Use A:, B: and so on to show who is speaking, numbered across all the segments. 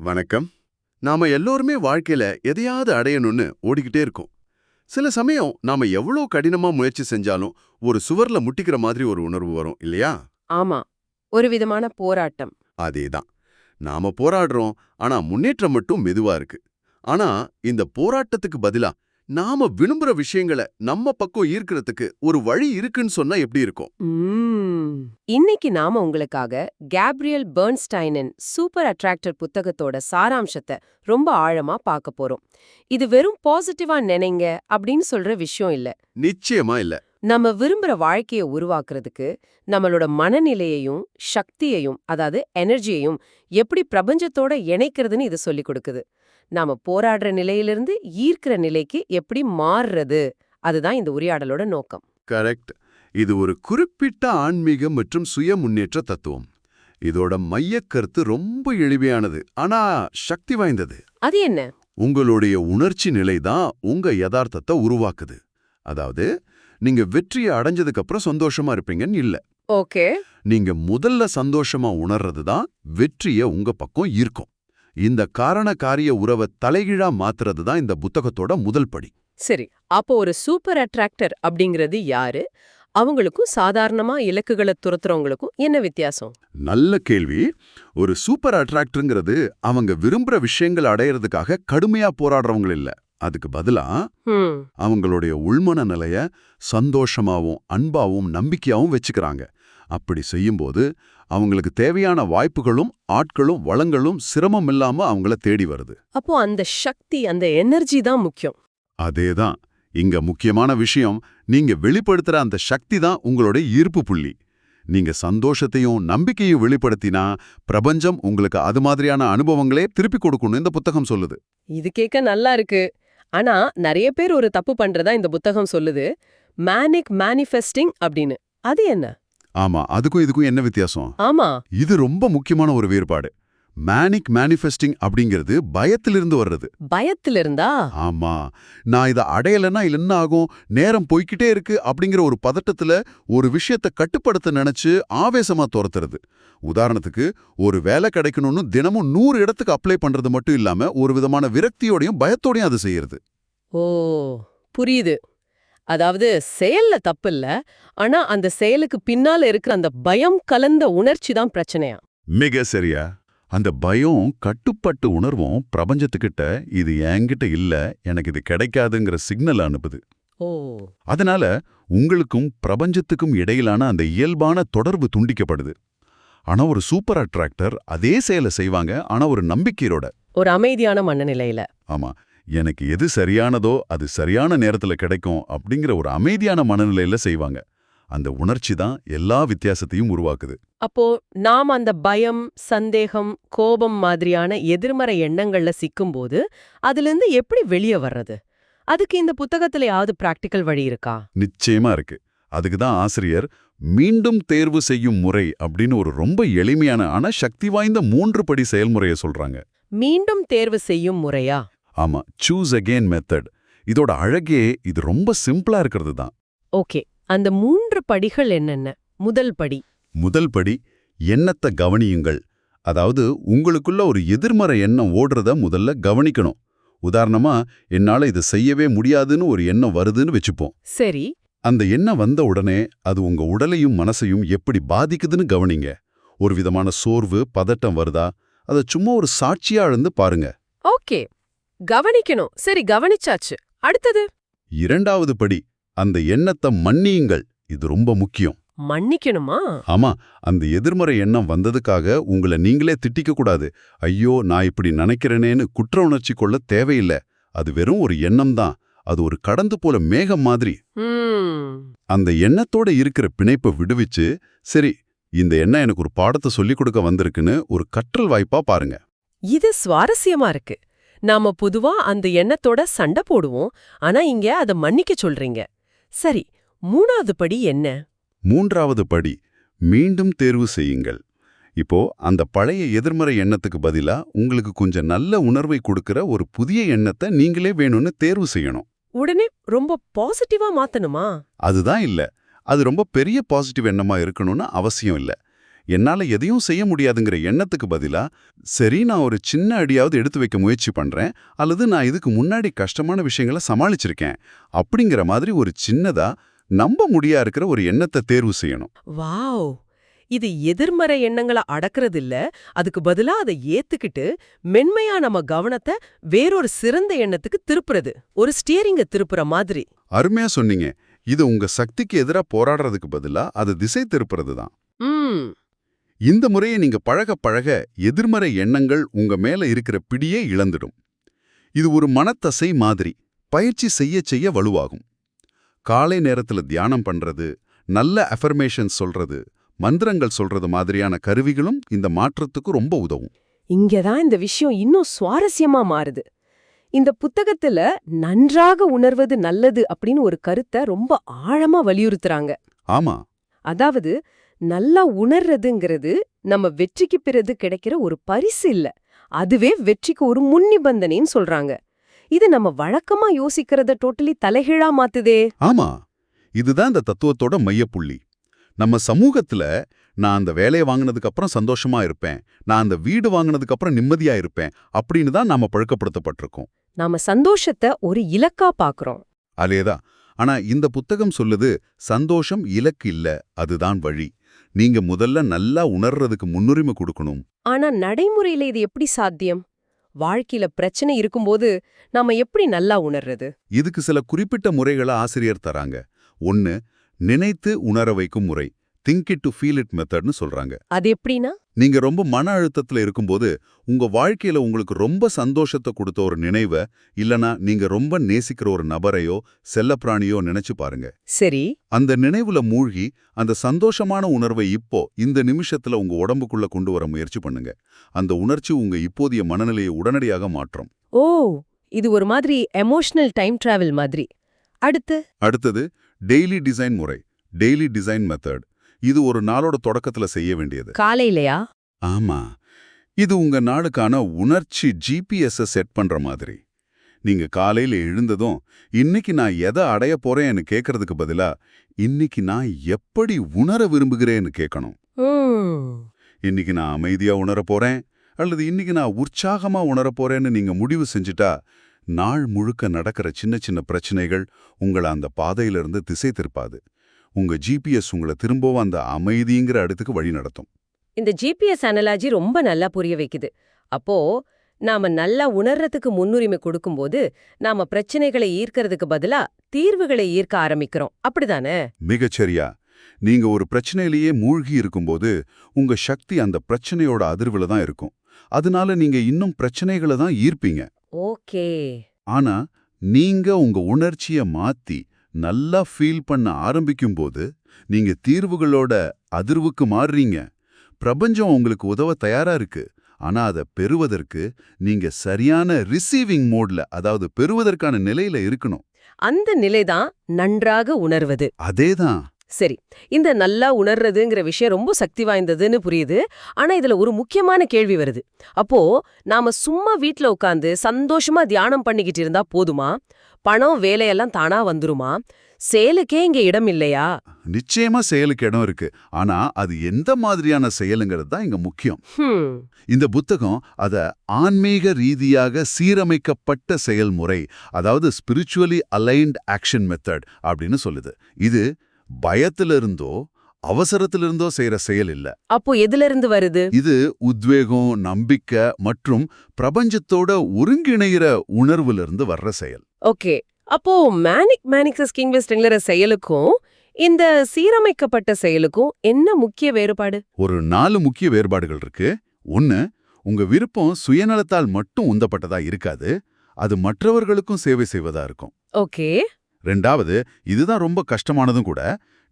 A: வணக்கம். நாம எல்லோருமே வாழ்க்கையில எதையாவது அடையணும்னு ஓடிக்கிட்டே இருக்கோம். சில சமயம் நாம எவ்வளோ கடினமா முயற்சி செஞ்சாலும் ஒரு சுவர்ல முட்டிக்கிற மாதிரி ஒரு உணர்வு வரும் இல்லையா?
B: ஆமா. ஒரு விதமான போராட்டம்.
A: அதேதான். நாம போராடுறோம், ஆனா முன்னேற்றம் மட்டும் மெதுவா இருக்கு. ஆனா இந்த போராட்டத்துக்கு பதிலா நாம விரும்புற விஷயங்களை நம்ம பக்கம் ஈர்க்கிறதுக்கு ஒரு வழி இருக்குன்னு சொன்னா எப்படி இருக்கும்?
B: ம்ம். இன்னைக்கு நாம உங்களுக்காக கேப்ரியல் பெர்ன்ஸ்டைனின் சூப்பர் அட்ராக்டர் புத்தகத்தோட சாராம்சத்தை ரொம்ப ஆழமா பார்க்க போறோம். இது வெறும் பாசிட்டிவா நினைங்க அப்படின்னு சொல்ற விஷயம் இல்ல.
A: நிச்சயமா இல்ல.
B: நம்ம விரும்புற வாழ்க்கைய உருவாக்குறதுக்கு நம்மளோட மனநிலையையும் சக்தியையும் அதாவது எனர்ஜியையும் எப்படி பிரபஞ்சத்தோட இணைக்கிறதுன்னு இது சொல்லிக் கொடுக்குது. நாம போராடுற நிலையிலிருந்து ஈர்க்கிற நிலைக்கு எப்படி மாறுறது, அதுதான் இந்த உரையாடலோட நோக்கம்.
A: கரெக்ட். இது ஒரு குறிப்பிட்ட ஆன்மீக மற்றும் சுய முன்னேற்ற தத்துவம். இதோட மையக்கருத்து ரொம்ப எளிமையானது, ஆனா சக்தி வாய்ந்தது.
B: அது என்ன?
A: உங்களுடைய உணர்ச்சி நிலை தான் உங்க யதார்த்தத்தை உருவாக்குது. அதாவது நீங்க வெற்றியை அடைஞ்சதுக்கு அப்புறம் சந்தோஷமா இருப்பீங்கன்னு இல்ல.
B: ஓகே.
A: நீங்க முதல்ல சந்தோஷமா உணர்றது தான் வெற்றியை உங்க பக்கம் ஈர்க்கும். இந்த காரண காரிய உறவை தலைகீழா மாத்துறது தான் இந்த புத்தகத்தோட முதல் படி.
B: சரி, அப்போ ஒரு சூப்பர் அட்ராக்டர் அப்படிங்கிறது யாரு? அவங்களுக்கும் சாதாரணமா இலக்குகளை துரத்துறவங்களுக்கும் என்ன வித்தியாசம்?
A: நல்ல கேள்வி. ஒரு சூப்பர் அட்ராக்டருங்கிறது அவங்க விரும்புற விஷயங்கள் அடையறதுக்காக கடுமையா போராடுறவங்க இல்ல. அதுக்கு பதிலா அவங்களுடைய உள்மன நிலைய சந்தோஷமாவும் அன்பாவும் நம்பிக்கையாவும் வச்சுக்கிறாங்க. அப்படி செய்யும்போது அவங்களுக்கு தேவையான வாய்ப்புகளும் ஆட்களும் வளங்களும் சிரமம் இல்லாம அவங்கள தேடி வருது.
B: அப்போ அந்த சக்தி, அந்த எனர்ஜி தான் முக்கியம்.
A: அதேதான். இங்க முக்கியமான விஷயம், நீங்க வெளிப்படுத்துற அந்த சக்தி தான் உங்களோட ஈர்ப்பு புள்ளி. நீங்க சந்தோஷத்தையும் நம்பிக்கையும் வெளிப்படுத்தினா பிரபஞ்சம் உங்களுக்கு அது மாதிரியான அனுபவங்களே திருப்பி கொடுக்கணும் இந்த புத்தகம் சொல்லுது.
B: இது கேட்க நல்லா இருக்கு. ஆனா நிறைய பேர் ஒரு தப்பு பண்றதா இந்த புத்தகம் சொல்லுது. மேனிக் மேனிஃபெஸ்டிங் அப்படின்னு. அது என்ன?
A: ஆமா, அதுக்கும் இதுக்கும் என்ன வித்தியாசம்?
B: ஆமா.
A: இது ரொம்ப முக்கியமான ஒரு வேறுபாடு. மேனிக் மேனிஃபெஸ்டிங் அப்படிங்கிறது பயத்திலிருந்து வர்றது.
B: பயத்திலிருந்தா?
A: ஆமா, நான் இதை அடையலைன்னா என்ன ஆகும், நேரம் போய்கிட்டே இருக்கு அப்படிங்கிற ஒரு பதட்டத்துல ஒரு விஷயத்தை கட்டுப்படுத்த நினைச்சு ஆவேசமா துரத்துறது. உதாரணத்துக்கு, ஒரு வேலை கிடைக்கணும்னு தினமும் 100 இடத்துக்கு அப்ளை பண்றது மட்டும் இல்லாம ஒரு விதமான விரக்தியோடையும் பயத்தோடையும் அது செய்யறது.
B: ஓ, புரியுது. அதாவது செயல்ல தப்பில்ல, ஆனா அந்த செயலுக்கு பின்னால இருக்கிற அந்த பயம் கலந்த உணர்ச்சி தான் பிரச்சனையா?
A: மிக சரியா. அந்த பயம் கட்டுப்பட்டு உணர்வும் பிரபஞ்சத்துக்கிட்ட இது என்கிட்ட இல்ல, எனக்கு இது கிடைக்காதுங்கிற சிக்னல் அனுப்புது.
B: ஓ.
A: அதனால உங்களுக்கும் பிரபஞ்சத்துக்கும் இடையிலான அந்த இயல்பான தொடர்பு துண்டிக்கப்படுது. ஆனா ஒரு சூப்பர் அட்ராக்டர் அதே செயலை செய்வாங்க, ஆனா ஒரு நம்பிக்கையோட.
B: ஒரு அமைதியான மனநிலையில.
A: ஆமா, எனக்கு எது சரியானதோ அது சரியான நேரத்துல கிடைக்கும் அப்படிங்கிற ஒரு அமைதியான மனநிலையில செய்வாங்க. அந்த உணர்ச்சி தான் எல்லா வித்தியாசத்தையும் உருவாக்குது.
B: அப்போ நாம் அந்த பயம், சந்தேகம், கோபம் மாதிரியான எதிர்மறை எண்ணங்கள்ல சிக்கும்போது அதிலிருந்து எப்படி வெளியே வர்றது? அதுக்கு இந்த புத்தகத்திலயாவது பிராக்டிக்கல் வழி இருக்கா?
A: நிச்சயமா இருக்கு. அதுக்கு தான் ஆசிரியர் மீண்டும் தேர்வு செய்யும் முறை அப்படின்னு ஒரு ரொம்ப எளிமையான ஆனா சக்தி வாய்ந்த 3 படி செயல்முறையை சொல்றாங்க.
B: மீண்டும் தேர்வு செய்யும் முறையா?
A: ஆமா, சூஸ் அகெயின் மெத்தட். இதோட அழகே இது ரொம்ப சிம்பிளா இருக்கிறது தான்.
B: ஓகே, அந்த 3 படிகள் என்னென்ன? முதல் படி.
A: முதல் படி, எண்ணத்தை கவனியுங்கள். அதாவது உங்களுக்குள்ள ஒரு எதிர்மறை எண்ணம் ஓடுறத முதல்ல கவனிக்கணும். உதாரணமா, என்னால இது செய்யவே முடியாதுன்னு ஒரு எண்ணம் வருதுன்னு வச்சுப்போம்.
B: சரி.
A: அந்த எண்ணம் வந்த உடனே அது உங்க உடலையும் மனசையும் எப்படி பாதிக்குதுன்னு கவனிங்க. ஒரு விதமான சோர்வு, பதட்டம் வருதா? அதை சும்மா ஒரு சாட்சியா இருந்து பாருங்க.
B: ஓகே, கவனிக்கணும். சரி, கவனிச்சாச்சு. அடுத்தது?
A: இரண்டாவது படி, அந்த எண்ணத்தை மன்னியுங்கள். இது ரொம்ப முக்கியம்.
B: மன்னிக்கணுமா?
A: ஆமா, அந்த எதிர்மறை எண்ணம் வந்ததுக்காக உங்களை நீங்களே திட்டிக்க கூடாது. ஐயோ, நான் இப்படி நினைக்கிறேனேன்னு குற்ற உணர்ச்சி கொள்ள தேவையில்லை. அது வெறும் ஒரு எண்ணம் தான். அது ஒரு கடந்து போல மேகம் மாதிரி. அந்த எண்ணத்தோட இருக்கிற பிணைப்பை விடுவிச்சு, சரி, இந்த எண்ணம் எனக்கு ஒரு பாடத்தை சொல்லிக் கொடுக்க வந்திருக்குன்னு ஒரு கற்றல் வாய்ப்பா பாருங்க.
B: இது சுவாரஸ்யமா இருக்கு. நாம பொதுவா அந்த எண்ணத்தோட சண்டை போடுவோம், ஆனா இங்க அதை மன்னிக்க சொல்றீங்க. சரி, மூணாவது படி என்ன?
A: மூன்றாவது படி, மீண்டும் தேர்வு செய்யுங்கள். இப்போ அந்த பழைய எதிர்மறை எண்ணத்துக்கு பதிலா உங்களுக்கு கொஞ்சம் நல்ல உணர்வை கொடுக்கிற ஒரு புதிய எண்ணத்தை நீங்களே வேணும்னு தேர்வு செய்யணும்.
B: உடனே ரொம்ப பாசிட்டிவா மாத்தணுமா?
A: அதுதான் இல்ல. அது ரொம்ப பெரிய பாசிட்டிவ் எண்ணமா இருக்கணும்னு அவசியம் இல்ல. என்னால எதையும் செய்ய முடியாதுங்கிற எண்ணத்துக்கு பதிலா சரி நான் ஒரு சின்ன அடியாவது எடுத்து வைக்க முயற்சி பண்றேன் அல்லது நான் இதுக்கு முன்னாடி கஷ்டமான விஷயங்களை சமாளிச்சிருக்கேன் அப்படிங்கிற மாதிரி ஒரு சின்னதா நம்ப முடியா இருக்கிற ஒரு எண்ணத்தை தேர்வு செய்யணும்.
B: வாவ்! இது எதிர்மறை எண்ணங்களை அடக்கிறது இல்ல, அதுக்கு பதிலா அதை ஏத்துக்கிட்டு மென்மையா நம்ம கவனத்தை வேறொரு சிறந்த எண்ணத்துக்கு திருப்புறது, ஒரு ஸ்டியரிங்க திருப்புற மாதிரி.
A: அருமையா சொன்னீங்க. இது உங்க சக்திக்கு எதிரா போராடுறதுக்கு பதிலா அது திசை திருப்புறது தான். இந்த முறையை நீங்க பழக பழக எதிர்மறை எண்ணங்கள் உங்க மேல இருக்கிற பிடியே இழந்துடும். இது ஒரு மனத்தசை மாதிரி பயிற்சி செய்ய செய்ய வலுவாகும். காலை நேரத்துல தியானம் பண்றது, நல்ல அஃபர்மேஷன் சொல்றது, மந்திரங்கள் சொல்றது மாதிரியான கருவிகளும் இந்த மாற்றத்துக்கு ரொம்ப உதவும்.
B: இங்கதான் இந்த விஷயம் இன்னும் சுவாரஸ்யமா மாறுது. இந்த புத்தகத்துல நன்றாக உணர்வது நல்லது அப்படின்னு ஒரு கருத்தை ரொம்ப ஆழமா வலியுறுத்துறாங்க.
A: ஆமா,
B: அதாவது நல்லா உணர்றதுங்கிறது நம்ம வெற்றிக்கு பிறகு கிடைக்கிற ஒரு பரிசு இல்ல, அதுவே வெற்றிக்கு ஒரு முன்னிபந்தனைன்னு சொல்றாங்க. இது நம்ம வழக்கமா யோசிக்கிறத டோட்டலி தலைகீழா மாத்துதே.
A: ஆமா, இதுதான் இந்த தத்துவத்தோட மையப்புள்ளி. நம்ம சமூகத்துல நான் அந்த வேலையை வாங்கினதுக்கு அப்புறம் சந்தோஷமா இருப்பேன், நான் அந்த வீடு வாங்கினதுக்கு அப்புறம் நிம்மதியா இருப்பேன் அப்படின்னு தான் நாம பழக்கப்படுத்தப்பட்டிருக்கோம்.
B: நாம சந்தோஷத்தை ஒரு இலக்கா பாக்குறோம்.
A: அதேதான். ஆனா இந்த புத்தகம் சொல்லுது சந்தோஷம் இலக்கு இல்ல, அதுதான் வழி. நீங்க முதல்ல நல்லா உணர்றதுக்கு முன்னுரிமை கொடுக்கணும்.
B: ஆனா நடைமுறையில இது எப்படி சாத்தியம்? வாழ்க்கையில பிரச்சனை இருக்கும்போது நாம எப்படி நல்லா உணர்றது?
A: இதுக்கு சில குறிப்பிட்ட முறைகளை ஆசிரியர் தராங்க. 1, நினைத்து உணர வைக்கும் முறை, think it to feel it மெத்தட்னு சொல்றாங்க.
B: அது எப்படின்னா?
A: நீங்க ரொம்ப மன அழுத்தத்துல இருக்கும்போது உங்க வாழ்க்கையில உங்களுக்கு ரொம்ப சந்தோஷத்தை கொடுத்த ஒரு நினைவை இல்லனா நீங்க ரொம்ப நேசிக்கிற ஒரு நபரையோ செல்லப்பிராணியோ நினைச்சு பாருங்க.
B: சரி.
A: அந்த நினைவுல மூழ்கி அந்த சந்தோஷமான உணர்வை இப்போ இந்த நிமிஷத்துல உங்க உடம்புக்குள்ள கொண்டு வர முயற்சி பண்ணுங்க. அந்த உணர்ச்சி உங்க இப்போதைய மனநிலையை உடனடியாக மாற்றும்.
B: ஓ, இது ஒரு மாதிரி எமோஷனல் டைம் டிராவல் மாதிரி.
A: அடுத்தது டெய்லி டிசைன் முறை, டெய்லி டிசைன் மெத்தட். இது ஒரு நாளோட தொடக்கத்துல செய்ய வேண்டியது.
B: காலையிலயா?
A: ஆமா, இது உங்க நாளுக்கான உணர்ச்சி GPS செட் பண்ற மாதிரி. நீங்க காலையில எழுந்ததும் இன்னைக்கு நான் எதை அடைய போறேன்னு கேட்கறதுக்கு பதிலா இன்னைக்கு நான் எப்படி உணர விரும்புகிறேன்னு கேட்கணும். இன்னைக்கு நான் அமைதியா உணர போறேன் அல்லது இன்னைக்கு நான் உற்சாகமா உணர போறேன்னு நீங்க முடிவு செஞ்சுட்டா நாள் முழுக்க நடக்கிற சின்ன சின்ன பிரச்சனைகள் உங்களை அந்த பாதையிலிருந்து திசை திருப்பாது. உங்க GPS உங்களை திரும்பவும் அந்த அமைதிங்கிற இடத்துக்கு வழி நடத்தும்.
B: இந்த GPS அனலாஜி ரொம்ப நல்லா புரிய வைக்குது. அப்போ நாம நல்லா உணர்றதுக்கு முன்னுரிமை கொடுக்கும்போது நாம பிரச்சனைகளை ஈர்க்கறதுக்கு பதிலா தீர்வுகளை ஈர்க்க ஆரம்பிக்கிறோம், அப்படிதானே?
A: மிகச்சரியா. நீங்க ஒரு பிரச்சனையிலேயே மூழ்கி இருக்கும்போது உங்க சக்தி அந்த பிரச்சனையோட அதிர்வுல தான் இருக்கும். அதனால நீங்க இன்னும் பிரச்சனைகளை தான் ஈர்ப்பீங்க.
B: ஓகே.
A: ஆனா நீங்க உங்க உணர்ச்சியை மாத்தி நல்லா ஃபீல் பண்ண ஆரம்பிக்கும்போது நீங்க தீர்வுகளோட அதிர்வுக்கு மாறுறீங்க. பிரபஞ்சம் உங்களுக்கு உதவ தயாரா இருக்கு. ஆனா அதை பெறுவதற்கு நீங்க சரியான ரிசீவிங் மோட்ல, அதாவது பெறுவதற்கான நிலையில இருக்கணும்.
B: அந்த நிலைதான் நன்றாக உணர்வது.
A: அதேதான்.
B: சரி, இந்த நல்லா உணர்றதுங்கிற விஷயம் ரொம்ப சக்தி வாய்ந்ததுன்னு புரியுது. ஆனா இதுல ஒரு முக்கியமான கேள்வி வருது. அப்போ நாம சும்மா வீட்ல உட்காந்து சந்தோஷமா தியானம் பண்ணிக்கிட்டு இருந்தா போதுமா? பணம் வேலையெல்லாம் தானா வந்துருமா? செயலுக்கே இங்க இடம் இல்லையா?
A: நிச்சயமா செயலுக்கு இடம் இருக்கு. ஆனா அது எந்த மாதிரியான செயலுங்கிறது தான் இங்க முக்கியம். இந்த புத்தகம் அத ஆன்மீக ரீதியாக சீரமைக்கப்பட்ட செயல்முறை, அதாவது ஸ்பிரிச்சுவலி அலைன்ட் ஆக்ஷன் மெத்தட் அப்படின்னு சொல்லுது. இது பயத்திலிருந்தோ அவசரத்திலிருந்தோ செய்யற செயல் இல்ல.
B: அப்போ எதுல இருந்து வருது?
A: இது உத்வேகம், நம்பிக்கை மற்றும் பிரபஞ்சத்தோட ஒருங்கிணைகிற உணர்வுல இருந்து வர்ற செயல்.
B: ஓகே. அப்போ மேனிக்ஸஸ் கிங்வெஸ்ட்ங்கிற செயலுக்கும் இந்த சீரமைக்கப்பட்ட செயலுக்கும் என்ன முக்கிய வேறுபாடு?
A: ஒரு 4 முக்கிய வேறுபாடுகள் இருக்கு. 1, உங்க விருப்பம் சுயநலத்தால் மட்டும் உந்தப்பட்டதா இருக்காது, அது மற்றவர்களுக்கும் சேவை செய்வதா இருக்கும்.
B: ஓகே.
A: 2வது, இதுதான் ரொம்ப கஷ்டமானதும் கூட,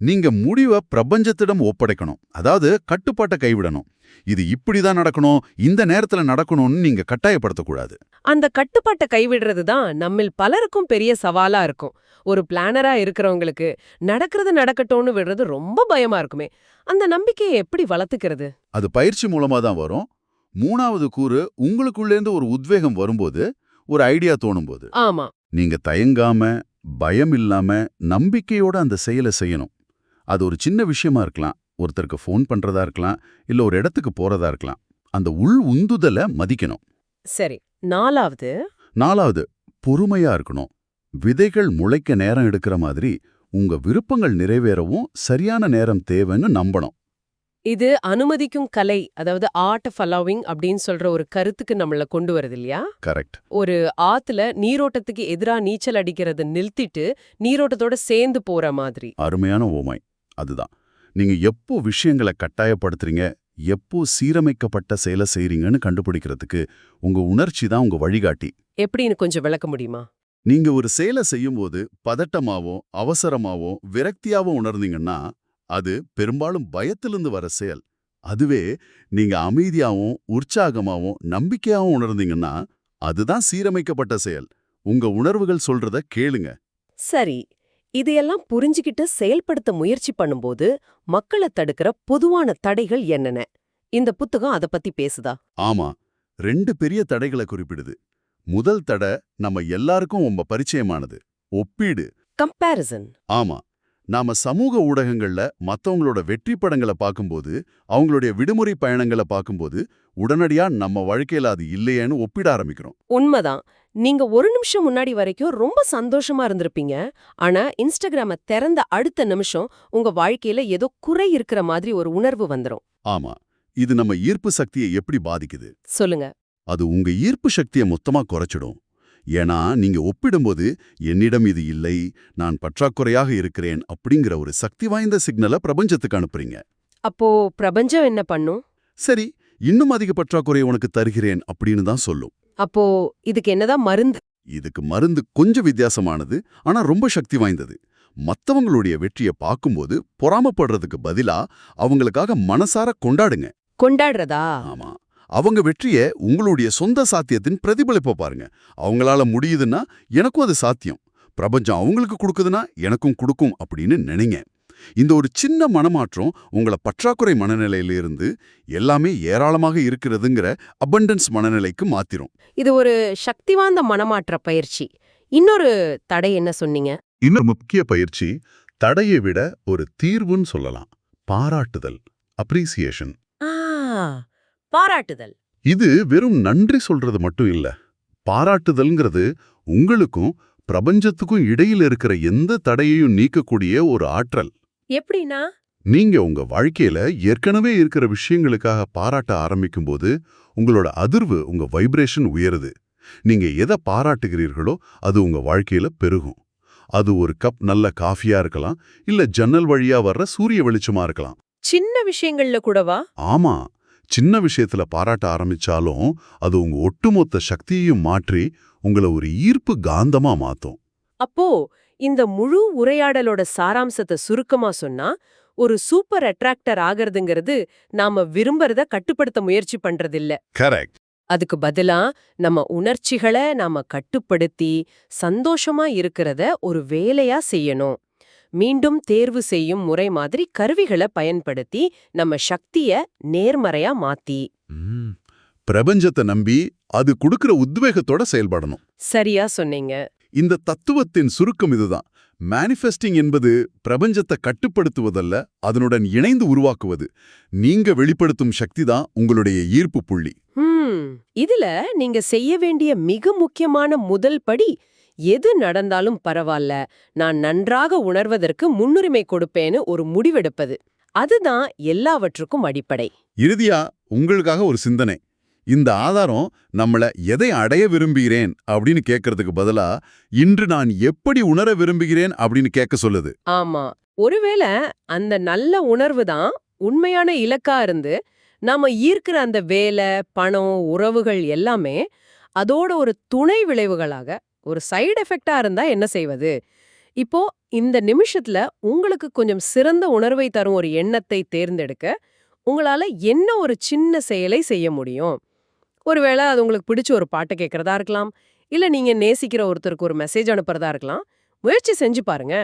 A: நீங்க முடிவை பிரபஞ்சத்திடம் ஒப்படைக்கணும். அதாவது கட்டுப்பாட்டை கைவிடணும். இது இப்படிதான் நடக்கணும், இந்த நேரத்துல நடக்கணும்னு நீங்க கட்டாயப்படுத்தக்கூடாது.
B: அந்த கட்டுப்பாட்டை கைவிடுறது தான் நம்மில் பலருக்கும் பெரிய சவாலா இருக்கும். ஒரு பிளானரா இருக்கிறவங்களுக்கு நடக்கிறது நடக்கட்டும்னு விடுறது ரொம்ப பயமா இருக்குமே. அந்த நம்பிக்கையை எப்படி வளர்த்துக்கிறது?
A: அது பயிற்சி மூலமா தான் வரும். 3வது கூறு, உங்களுக்குள்ளேருந்து ஒரு உத்வேகம் வரும்போது, ஒரு ஐடியா தோணும்போது.
B: ஆமா.
A: நீங்க தயங்காம, பயம் இல்லாம, நம்பிக்கையோட அந்த செயலை செய்யணும். அது ஒரு சின்ன விஷயமா இருக்கலாம், ஒருத்தருக்கு ஃபோன் பண்றதா இருக்கலாம், இல்ல ஒரு இடத்துக்கு போறதா இருக்கலாம். அந்த உள் உந்துதல மதிக்கணும்.
B: சரி. 4வது,
A: 4வது, பொறுமையா இருக்கணும். விதைகள் முளைக்க நேரம் எடுக்கிற மாதிரி உங்க விருப்பங்கள் நிறைவேறவும் சரியான நேரம் தேவைன்னு நம்பணும்.
B: இது அனுமதிக்கும் கலை, அதாவது ஆர்ட் ஆஃப் அலோவிங் அப்படின்னு சொல்ற ஒரு கருத்துக்கு நம்மள கொண்டு வருது இல்லையா?
A: கரெக்ட்.
B: ஒரு ஆத்துல நீரோட்டத்துக்கு எதிரா நீச்சல் அடிக்கிறத நிறுத்திட்டு நீரோட்டத்தோட சேர்ந்து போற மாதிரி.
A: அருமையான ஓமை. அதுதான். நீங்க எப்போ விஷயங்களை கட்டாயப்படுத்துறீங்க, எப்போ சீரமைக்கப்பட்ட செயலை செய்றீங்கன்னு கண்டுபிடிக்கிறதுக்கு உங்க உணர்ச்சி தான் உங்க வழிகாட்டி.
B: எப்படின்னு கொஞ்சம் விளக்க முடியுமா?
A: நீங்க ஒரு செயலை செய்யும்போது பதட்டமாவோ, அவசரமாவோ, விரக்தியாவோ உணர்ந்தீங்கன்னா, அது பெரும்பாலும் பயத்திலிருந்து வர செயல். அதுவே நீங்க அமைதியாவும், உற்சாகமாவும், நம்பிக்கையாவும் உணர்ந்தீங்கன்னா, அதுதான் சீரமைக்கப்பட்ட செயல். உங்க உணர்வுகள் சொல்றத கேளுங்க.
B: சரி. இதையெல்லாம் புரிஞ்சுக்கிட்டு செயல்படுத்த முயற்சி பண்ணும்போது மக்களை தடுக்கிற பொதுவான தடைகள் என்னென்ன? இந்த புத்தகம் அத பத்தி பேசுதா?
A: ஆமா, 2 பெரிய தடைகளை குறிப்பிடுது. முதல் தடை நம்ம எல்லாருக்கும் ரொம்ப பரிச்சயமானது. ஒப்பீடு.
B: கம்பேரிசன்.
A: ஆமா, நாம சமூக ஊடகங்கள்ல மத்தவங்களோட வெற்றி படங்களை பார்க்கும்போது, அவங்களுடைய விடுமுறை பயணங்களை பார்க்கும்போது, உடனடியா நம்ம வாழ்க்கையில அது இல்லையேன்னு ஒப்பிட ஆரம்பிக்கிறோம்.
B: உண்மைதான். நீங்க ஒரு நிமிஷம் முன்னாடி வரைக்கும் ரொம்ப சந்தோஷமா இருந்திருப்பீங்க. ஆனா இன்ஸ்டாகிராம திறந்த அடுத்த நிமிஷம் உங்க வாழ்க்கையில ஏதோ குறை இருக்கிற மாதிரி ஒரு உணர்வு வந்துரும்.
A: ஆமா, இது நம்ம ஈர்ப்பு சக்தியை எப்படி பாதிக்குது?
B: சொல்லுங்க.
A: அது உங்க ஈர்ப்பு சக்தியை மொத்தமா குறைச்சிடும். ஏன்னா நீங்க ஒப்பிடும்போது என்னிடம் இது இல்லை, நான் பற்றாக்குறையாக இருக்கிறேன் அப்படிங்கிற ஒரு சக்தி வாய்ந்த சிக்னலை பிரபஞ்சத்துக்கு அனுப்புறீங்க.
B: அப்போ பிரபஞ்சம் என்ன பண்ணும்?
A: சரி, இன்னும் அதிக பற்றாக்குறையை உனக்கு தருகிறேன் அப்படின்னு தான் சொல்லும்.
B: அப்போ இதுக்கு என்னதான் மருந்து?
A: இதுக்கு மருந்து கொஞ்சம் வித்தியாசமானது, ஆனா ரொம்ப சக்தி வாய்ந்தது. மத்தவங்களுடைய வெற்றியை பார்க்கும்போது பொறாமப்படுறதுக்கு பதிலா அவங்களுக்காக மனசார கொண்டாடுங்க.
B: கொண்டாடுறதா?
A: ஆமா, அவங்க வெற்றிய உங்களுடைய சொந்த சாத்தியத்தின் பிரதிபலிப்பை பாருங்க. அவங்களால முடியுதுன்னா எனக்கும் அது சாத்தியம், பிரபஞ்சம் அவங்களுக்கு கொடுக்குதுன்னா எனக்கும் கொடுக்கும் அப்படின்னு நினைங்க. இந்த ஒரு சின்ன மனமாற்றம் உங்களை பற்றாக்குறை மனநிலையிலிருந்து எல்லாமே ஏராளமாக இருக்கிறதுங்கிற அபண்டன்ஸ் மனநிலைக்கு மாத்திரும்.
B: இது ஒரு சக்தி வாய்ந்த மனமாற்ற பயிற்சி. இன்னொரு தடை என்ன சொன்னீங்க?
A: இன்னொரு முக்கிய பயிற்சி, தடையை விட ஒரு தீர்வுன்னு சொல்லலாம். பாராட்டுதல், அப்ரிசியேஷன்.
B: பாராட்டுதல்.
A: இது வெறும் நன்றி சொல்றது மட்டும் இல்ல. பாராட்டுதல்ங்கிறது உங்களுக்கும் பிரபஞ்சத்துக்கும் இடையில இருக்கிற எந்த தடையையும் நீக்கக்கூடிய ஒரு ஆற்றல்.
B: எப்படின்னா?
A: நீங்க உங்க வாழ்க்கையில ஏற்கனவே இருக்கிற விஷயங்களுக்காக பாராட்ட ஆரம்பிக்கும்போது உங்களோட அதிர்வு, உங்க வைப்ரேஷன் உயருது. நீங்க எதை பாராட்டுகிறீர்களோ அது உங்க வாழ்க்கையில பெருகும். அது ஒரு கப் நல்ல காஃபியா இருக்கலாம், இல்ல ஜன்னல் வழியா வர்ற சூரிய வெளிச்சமா இருக்கலாம்.
B: சின்ன விஷயங்கள்ல கூடவா?
A: ஆமா, சின்ன விஷயத்துல பாராட்ட ஆரம்பிச்சாலும் அது உங்க ஒட்டுமொத்த சக்தியையும் மாற்றி உங்களை ஒரு ஈர்ப்பு காந்தமா மாத்தும்.
B: அப்போ இந்த முழு உரையாடலோட சாராம்சத்தை சுருக்கமா சொன்னா, ஒரு சூப்பர் அட்ராக்டர் ஆகிறதுங்கிறது நாம விரும்புறத கட்டுப்படுத்த முயற்சி பண்றதில்ல.
A: கரெக்ட்.
B: அதுக்கு பதிலா நம்ம உணர்ச்சிகளை நாம கட்டுப்படுத்தி சந்தோஷமா இருக்கிறத ஒரு வேலையா செய்யணும். மீண்டும் தேர்வு செய்யும் முறை மாதிரி கருவிகளை பயன்படுத்தி நம்ம சக்திய நேர்மறையா மாத்தி.
A: பிரபஞ்சத்தை நம்பி அது கொடுக்கிற உத்வேகத்தோட செயல்படணும்.
B: சரியா சொன்னீங்க.
A: இந்த தத்துவத்தின் சுருக்கம் இதுதான். மேனிஃபெஸ்டிங் என்பது பிரபஞ்சத்தை கட்டுப்படுத்துவதல்ல, அதனுடன் இணைந்து உருவாக்குவது. நீங்க வெளிப்படுத்தும் சக்தி தான் உங்களுடைய ஈர்ப்பு புள்ளி.
B: இதுல நீங்க செய்ய வேண்டிய மிக முக்கியமான முதல் படி, எது நடந்தாலும் பரவாயில்ல, நான் நன்றாக உணர்வதற்கு முன்னுரிமை கொடுப்பேன்னு ஒரு முடிவெடுப்பது. அதுதான் எல்லாவற்றுக்கும் அடிப்படை.
A: இறுதியா உங்களுக்காக ஒரு சிந்தனை. இந்த ஆதாரம் நம்மள எதை அடைய விரும்புகிறேன் அப்படின்னு கேட்கறதுக்கு பதிலா இன்று நான் எப்படி உணர விரும்புகிறேன் அப்படின்னு கேட்க சொல்லுது.
B: ஆமா, ஒருவேளை அந்த நல்ல உணர்வு தான் உண்மையான இலக்கா இருந்து நாம ஈர்க்கிற அந்த வேலை, பணம், உறவுகள் எல்லாமே அதோட ஒரு துணை விளைவுகளாக, ஒரு சைடு எஃபெக்டா இருந்தா என்ன செய்வது? இப்போ இந்த நிமிஷத்துல உங்களுக்கு கொஞ்சம் சிறந்த உணர்வை தரும் ஒரு எண்ணத்தை தேர்ந்தெடுக்க உங்களால என்ன ஒரு சின்ன செயலை செய்ய முடியும்? ஒருவேளை அது உங்களுக்கு பிடிச்ச ஒரு பாட்டை கேட்கறதா இருக்கலாம், இல்ல நீங்க நேசிக்கிற ஒருத்தருக்கு ஒரு மெசேஜ் அனுப்புறதா இருக்கலாம். முயற்சி செஞ்சு பாருங்க.